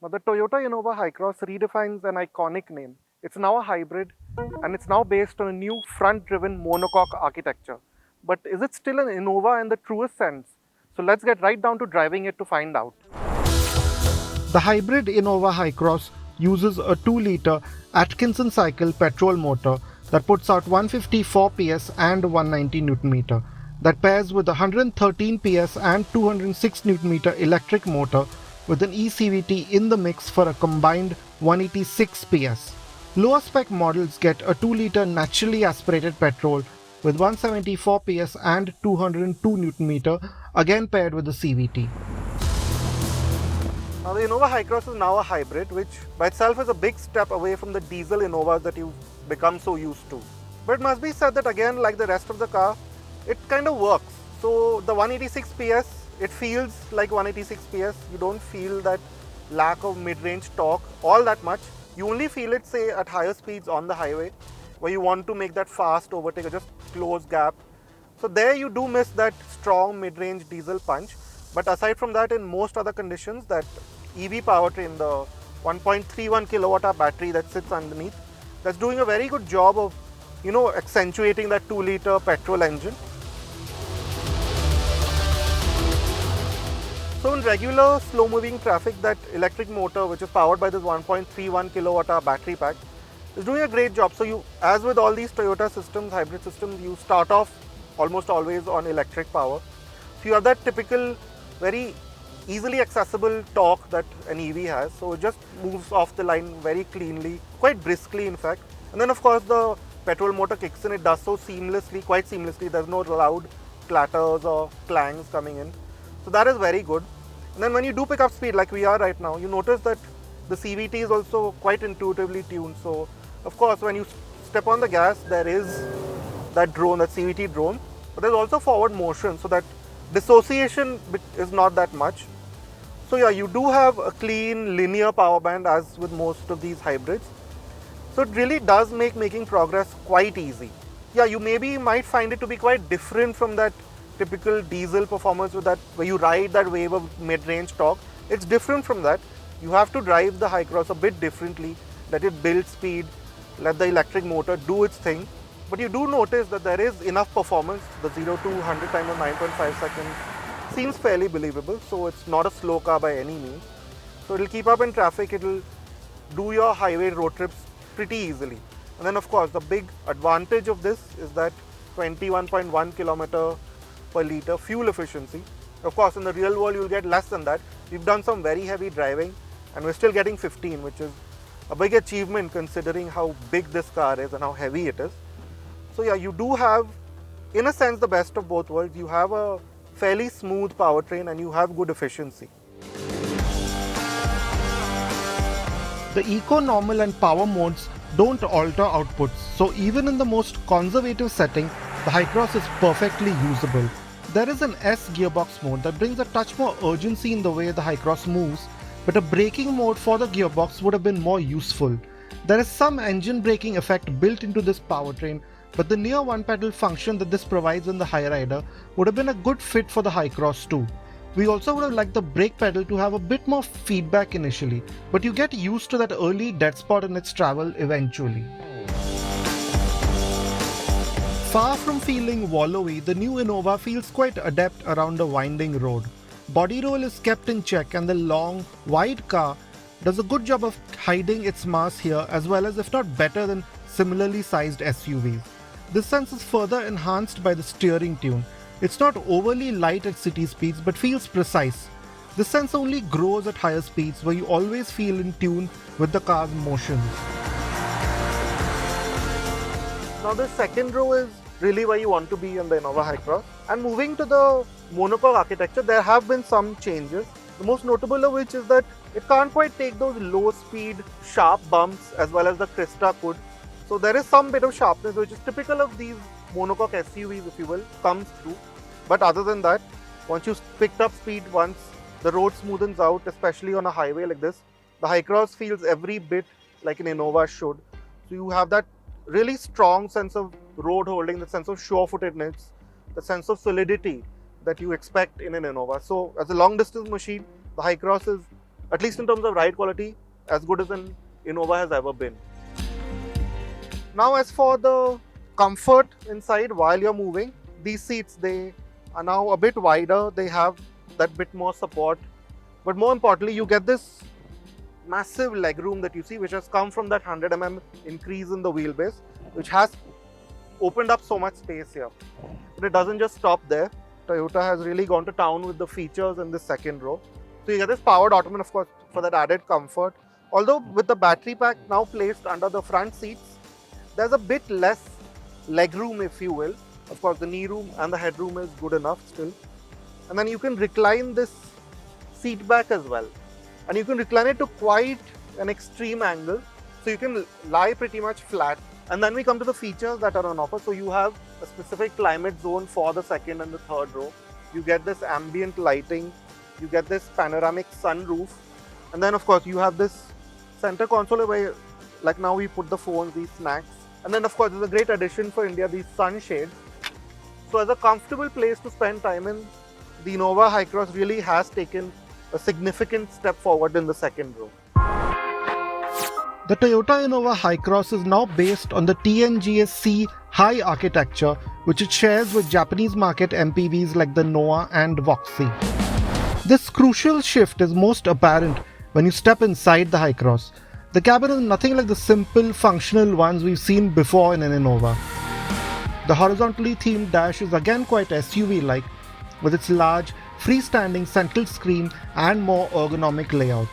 But the Toyota Innova Hycross redefines an iconic name. It's now a hybrid and it's now based on a new front-driven monocoque architecture. But is it still an Innova in the truest sense? So let's get right down to driving it to find out. The hybrid Innova Hycross uses a 2-liter Atkinson cycle petrol motor that puts out 154 PS and 190 Nm. That pairs with a 113 PS and 206 Nm electric motor with an eCVT in the mix for a combined 186 PS. Lower spec models get a 2-liter naturally aspirated petrol with 174 PS and 202 Nm, again paired with a CVT. Now the Innova Hycross is now a hybrid, which by itself is a big step away from the diesel Innovas that you've become so used to. But it must be said that again, like the rest of the car, it kind of works. So the 186 PS, it feels like 186 PS. You don't feel that lack of mid-range torque all that much. You only feel it, say, at higher speeds on the highway, where you want to make that fast overtake or just close gap. So there you do miss that strong mid-range diesel punch. But aside from that, in most other conditions, that EV powertrain, the 1.31 kilowatt-hour battery that sits underneath, that's doing a very good job of, accentuating that 2-liter petrol engine. So in regular slow-moving traffic, that electric motor, which is powered by this 1.31 kilowatt-hour battery pack, is doing a great job. So you, as with all these Toyota systems, hybrid systems, you start off almost always on electric power. So you have that typical, very easily accessible torque that an EV has. So it just moves off the line very cleanly, quite briskly in fact. And then of course the petrol motor kicks in, it does so seamlessly, quite seamlessly. There's no loud clatters or clangs coming in. So that is very good. And then when you do pick up speed like we are right now, you notice that the CVT is also quite intuitively tuned. So of course when you step on the gas, there is that drone, that CVT drone, but there's also forward motion, so that dissociation is not that much. So yeah, you do have a clean linear power band as with most of these hybrids. So it really does make making progress quite easy. Yeah, you might find it to be quite different from that typical diesel performance with that, where you ride that wave of mid-range torque. It's different from that. You have to drive the Hycross a bit differently, let it build speed, let the electric motor do its thing. But you do notice that there is enough performance. The 0 to 100 time of 9.5 seconds seems fairly believable. So it's not a slow car by any means. So it'll keep up in traffic. It'll do your highway road trips pretty easily. And then of course, the big advantage of this is that 21.1 kilometer per liter fuel efficiency. Of course, in the real world, you'll get less than that. We've done some very heavy driving and we're still getting 15, which is a big achievement considering how big this car is and how heavy it is. So yeah, you do have, in a sense, the best of both worlds. You have a fairly smooth powertrain and you have good efficiency. The Eco, Normal and Power modes don't alter outputs. So even in the most conservative setting, the Hycross is perfectly usable. There is an S gearbox mode that brings a touch more urgency in the way the Hycross moves, but a braking mode for the gearbox would have been more useful. There is some engine braking effect built into this powertrain, but the near one-pedal function that this provides in the Hyrider would have been a good fit for the Hycross too. We also would have liked the brake pedal to have a bit more feedback initially, but you get used to that early dead spot in its travel eventually. Far from feeling wallowy, the new Innova feels quite adept around a winding road. Body roll is kept in check and the long, wide car does a good job of hiding its mass here, as well as, if not better than, similarly sized SUVs. This sense is further enhanced by the steering tune. It's not overly light at city speeds but feels precise. This sense only grows at higher speeds, where you always feel in tune with the car's motions. Now the second row is really where you want to be on the Innova Hycross. And moving to the monocoque architecture, there have been some changes. The most notable of which is that it can't quite take those low speed sharp bumps as well as the Krista could. So there is some bit of sharpness which is typical of these monocoque SUVs, if you will, comes through. But other than that, once you picked up speed, once the road smoothens out, especially on a highway like this, the Hycross feels every bit like an Innova should. So you have that really strong sense of road holding, the sense of sure-footedness, the sense of solidity that you expect in an Innova. So as a long distance machine, the Hycross is at least in terms of ride quality, as good as an Innova has ever been. Now, as for the comfort inside while you're moving, these seats, they are now a bit wider. They have that bit more support. But more importantly, you get this massive legroom that you see, which has come from that 100 mm increase in the wheelbase, which has opened up so much space here. But it doesn't just stop there. Toyota has really gone to town with the features in this second row. So you get this powered ottoman, of course, for that added comfort. Although with the battery pack now placed under the front seats, there's a bit less legroom, if you will. Of course, the knee room and the headroom is good enough still. And then you can recline this seat back as well. And you can recline it to quite an extreme angle. So you can lie pretty much flat. And then we come to the features that are on offer. So you have a specific climate zone for the second and the third row. You get this ambient lighting. You get this panoramic sunroof. And then of course you have this center console where, like now we put the phones, these snacks. And then of course there's a great addition for India, these sunshades. So as a comfortable place to spend time in, the Innova Hycross really has taken a significant step forward in the second row. The Toyota Innova Hycross is now based on the TNGA C high architecture, which it shares with Japanese market MPVs like the Noah and Voxy. This crucial shift is most apparent when you step inside the Hycross. The cabin is nothing like the simple, functional ones we've seen before in an Innova. The horizontally themed dash is again quite SUV-like, with its large, freestanding central screen and more ergonomic layout.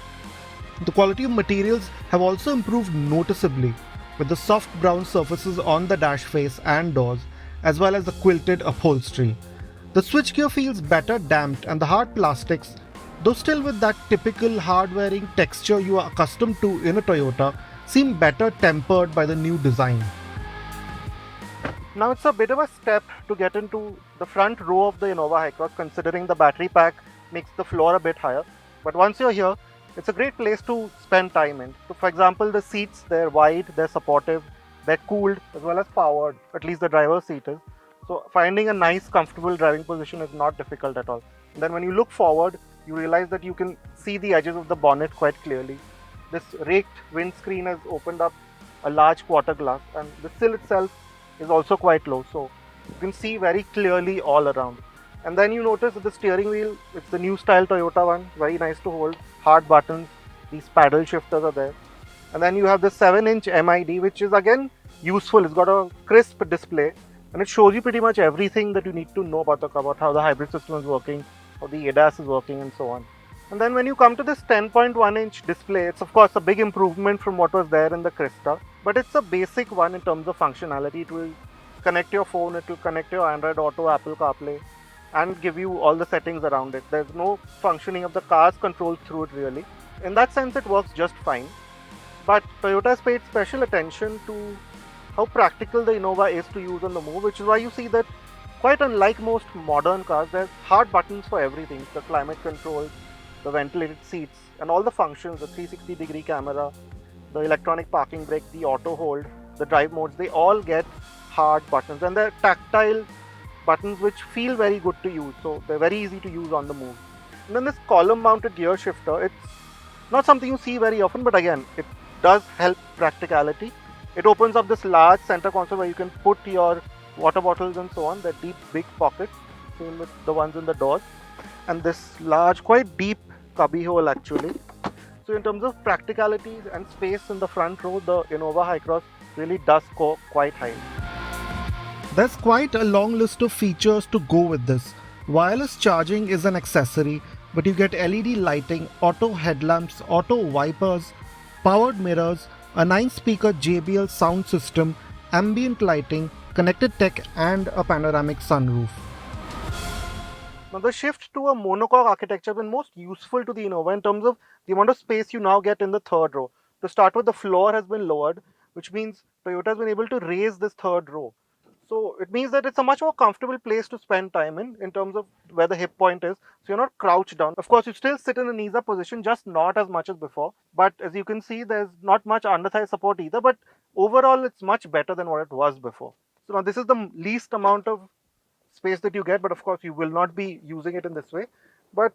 The quality of materials have also improved noticeably, with the soft brown surfaces on the dash face and doors, as well as the quilted upholstery. The switchgear feels better damped, and the hard plastics, though still with that typical hard-wearing texture you are accustomed to in a Toyota, seem better tempered by the new design. Now it's a bit of a step to get into the front row of the Innova Hycross, considering the battery pack makes the floor a bit higher. But once you're here, it's a great place to spend time in. So for example, the seats, they're wide, they're supportive, they're cooled as well as powered, at least the driver's seat is. So finding a nice, comfortable driving position is not difficult at all. And then when you look forward, you realize that you can see the edges of the bonnet quite clearly. This raked windscreen has opened up a large quarter glass, and the sill itself is also quite low, so you can see very clearly all around. And then you notice that the steering wheel, it's the new style Toyota one, very nice to hold, hard buttons, these paddle shifters are there. And then you have the 7-inch MID, which is again useful. It's got a crisp display and it shows you pretty much everything that you need to know about the car, about how the hybrid system is working, how the ADAS is working and so on. And then when you come to this 10.1-inch display, it's of course a big improvement from what was there in the Crista, but it's a basic one in terms of functionality. It will connect your phone, it will connect your Android Auto, Apple CarPlay, and give you all the settings around it. There's no functioning of the car's controls through it really. In that sense, it works just fine. But Toyota has paid special attention to how practical the Innova is to use on the move, which is why you see that quite unlike most modern cars, there's hard buttons for everything. The climate controls, the ventilated seats, and all the functions, the 360-degree camera, the electronic parking brake, the auto hold, the drive modes, they all get hard buttons, and they're tactile buttons which feel very good to use, so they're very easy to use on the move. And then this column mounted gear shifter, it's not something you see very often, but again, it does help practicality. It opens up this large center console where you can put your water bottles and so on, the deep big pockets, same with the ones in the doors, and this large quite deep cubby hole actually. So in terms of practicality and space in the front row, the Innova Hycross really does score quite high. There's quite a long list of features to go with this. Wireless charging is an accessory, but you get LED lighting, auto headlamps, auto wipers, powered mirrors, a 9-speaker JBL sound system, ambient lighting, connected tech, and a panoramic sunroof. Now the shift to a monocoque architecture has been most useful to the Innova in terms of the amount of space you now get in the third row. To start with, the floor has been lowered, which means Toyota has been able to raise this third row. So it means that it's a much more comfortable place to spend time in terms of where the hip point is. So you're not crouched down. Of course, you still sit in a knees up position, just not as much as before. But as you can see, there's not much underthigh support either. But overall, it's much better than what it was before. So now this is the least amount of space that you get, but of course you will not be using it in this way. But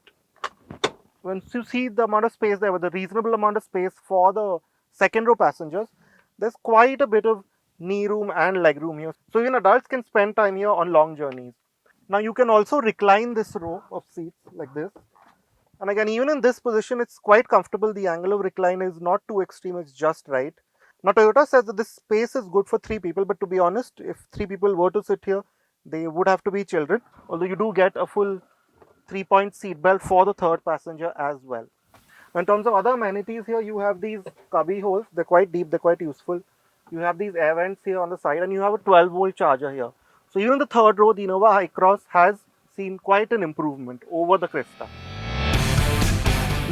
once you see the amount of space there, with a reasonable amount of space for the second row passengers, there's quite a bit of knee room and leg room here. So even adults can spend time here on long journeys. Now you can also recline this row of seats like this. And again, even in this position, it's quite comfortable. The angle of recline is not too extreme, it's just right. Now Toyota says that this space is good for 3 people, but to be honest, if 3 people were to sit here, they would have to be children, although you do get a full 3-point seat belt for the third passenger as well. In terms of other amenities here, you have these cubby holes. They're quite deep, they're quite useful. You have these air vents here on the side, and you have a 12-volt charger here. So even in the third row, the Innova Hycross has seen quite an improvement over the Crista.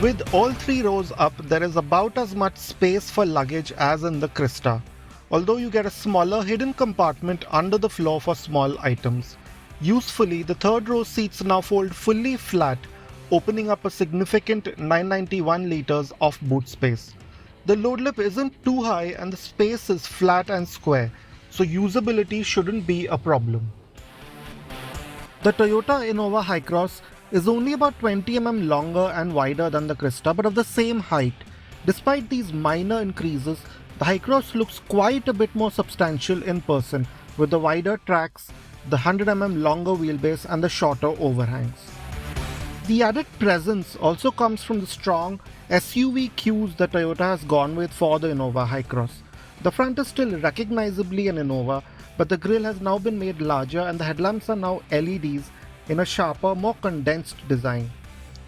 With all 3 rows up, there is about as much space for luggage as in the Crista, although you get a smaller hidden compartment under the floor for small items. Usefully, the third row seats now fold fully flat, opening up a significant 991 litres of boot space. The load lip isn't too high and the space is flat and square, so usability shouldn't be a problem. The Toyota Innova Hycross is only about 20 mm longer and wider than the Crista, but of the same height. Despite these minor increases, the Hycross looks quite a bit more substantial in person, with the wider tracks, the 100 mm longer wheelbase and the shorter overhangs. The added presence also comes from the strong SUV cues that Toyota has gone with for the Innova Hycross. The front is still recognizably an Innova, but the grille has now been made larger and the headlamps are now LEDs in a sharper, more condensed design.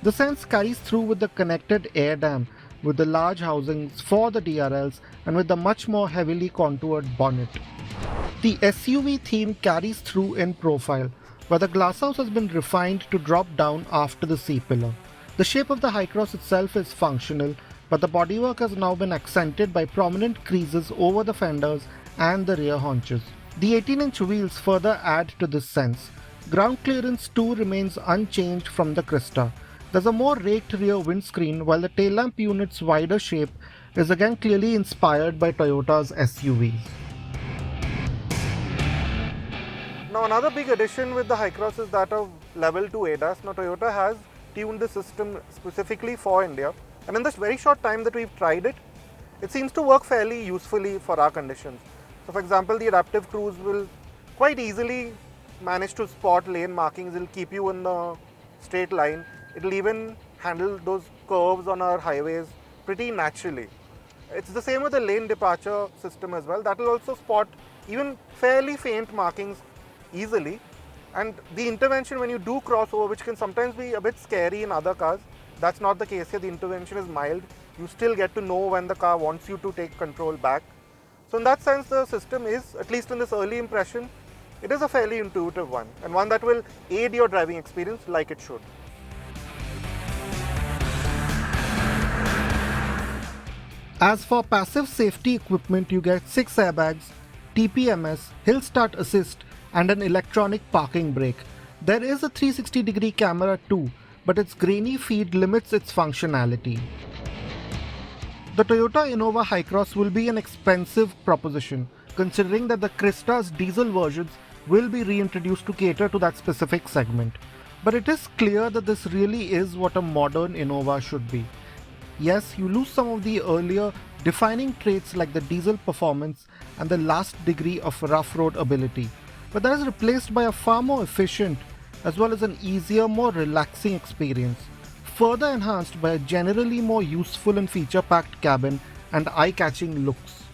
The sense carries through with the connected air dam, with the large housings for the DRLs and with the much more heavily contoured bonnet. The SUV theme carries through in profile, where the glasshouse has been refined to drop down after the C-pillar. The shape of the Hycross itself is functional, but the bodywork has now been accented by prominent creases over the fenders and the rear haunches. The 18-inch wheels further add to this sense. Ground clearance too remains unchanged from the Crista. There's a more raked rear windscreen, while the tail lamp unit's wider shape is again clearly inspired by Toyota's SUVs. Now another big addition with the Hycross is that of level 2 ADAS. Now Toyota has tuned the system specifically for India, and in this very short time that we've tried it, it seems to work fairly usefully for our conditions. So for example, the adaptive cruise will quite easily manage to spot lane markings. It'll keep you in the straight line. It'll even handle those curves on our highways pretty naturally. It's the same with the lane departure system as well. That will also spot even fairly faint markings easily. And the intervention when you do cross over, which can sometimes be a bit scary in other cars, that's not the case here. The intervention is mild. You still get to know when the car wants you to take control back. So in that sense, the system is, at least in this early impression, it is a fairly intuitive one, and one that will aid your driving experience like it should. As for passive safety equipment, you get 6 airbags, TPMS, hill start assist, and an electronic parking brake. There is a 360-degree camera too, but its grainy feed limits its functionality. The Toyota Innova Hycross will be an expensive proposition, considering that the Crista's diesel versions will be reintroduced to cater to that specific segment. But it is clear that this really is what a modern Innova should be. Yes, you lose some of the earlier defining traits like the diesel performance and the last degree of rough road ability, but that is replaced by a far more efficient as well as an easier, more relaxing experience, further enhanced by a generally more useful and feature-packed cabin and eye-catching looks.